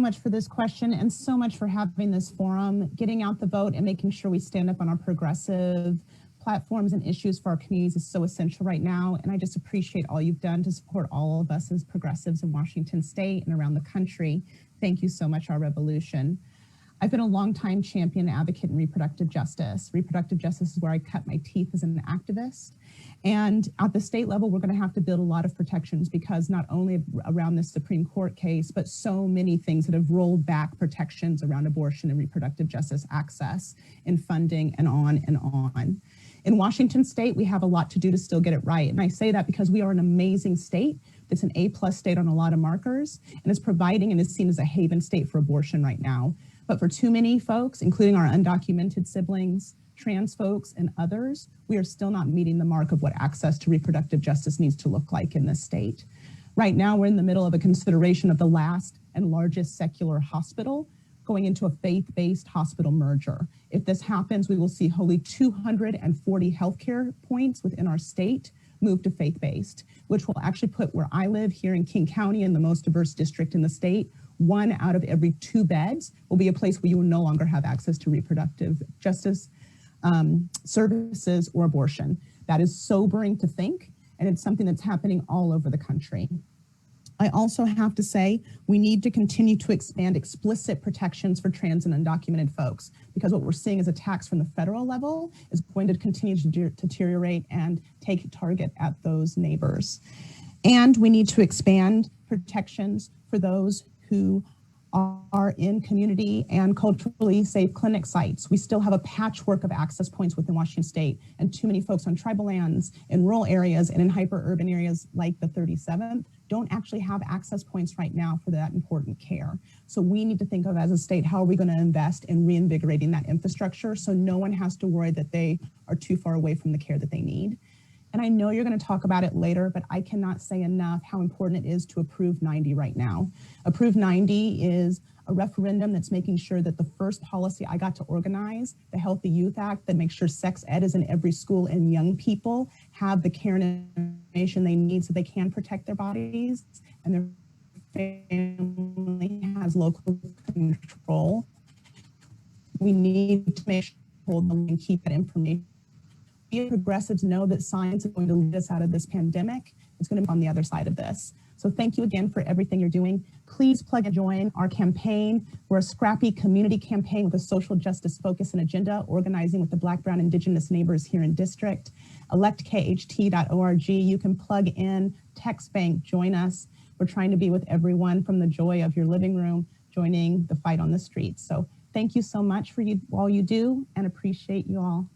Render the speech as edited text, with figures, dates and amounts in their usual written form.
much for this question and so much for having this forum. Getting out the vote and making sure we stand up on our progressive platforms and issues for our communities is so essential right now. And I just appreciate all you've done to support all of us as progressives in Washington State and around the country. Thank you so much, our revolution. I've been a longtime champion advocate in reproductive justice. Reproductive justice is where I cut my teeth as an activist. And at the state level, we're going to have to build a lot of protections because not only around this Supreme Court case, but so many things that have rolled back protections around abortion and reproductive justice access and funding and on and on. In Washington State, we have a lot to do to still get it right. And I say that because we are an amazing state. It's an A+ state on a lot of markers, and it's providing and is seen as a haven state for abortion right now. But for too many folks, including our undocumented siblings, trans folks, and others, we are still not meeting the mark of what access to reproductive justice needs to look like in this state. Right now, we're in the middle of a consideration of the last and largest secular hospital going into a faith-based hospital merger. If this happens, we will see wholly 240 healthcare points within our state move to faith-based, which will actually put where I live here in King County, in the most diverse district in the state, 1 out of every 2 beds will be a place where you will no longer have access to reproductive justice services or abortion. That is sobering to think, and it's something that's happening all over the country. I also have to say we need to continue to expand explicit protections for trans and undocumented folks, because what we're seeing as attacks from the federal level is going to continue to deteriorate and take target at those neighbors. And we need to expand protections for those who are in community and culturally safe clinic sites. We still have a patchwork of access points within Washington State, and too many folks on tribal lands, in rural areas, and in hyper-urban areas like the 37th don't actually have access points right now for that important care. So we need to think of, as a state, how are we going to invest in reinvigorating that infrastructure so no one has to worry that they are too far away from the care that they need. And I know you're going to talk about it later, but I cannot say enough how important it is to approve 90 right now. Approve 90 is a referendum that's making sure that the first policy I got to organize, the Healthy Youth Act, that makes sure sex ed is in every school and young people have the care and information they need so they can protect their bodies and their family has local control. We need to make sure and keep that information. We progressives know that science is going to lead us out of this pandemic. It's going to be on the other side of this. So thank you again for everything you're doing. Please plug and join our campaign. We're a scrappy community campaign with a social justice focus and agenda, organizing with the Black, Brown, Indigenous neighbors here in district. electkht.org. You can plug in, text bank, join us. We're trying to be with everyone from the joy of your living room, joining the fight on the streets. So thank you so much for all you do, and appreciate you all.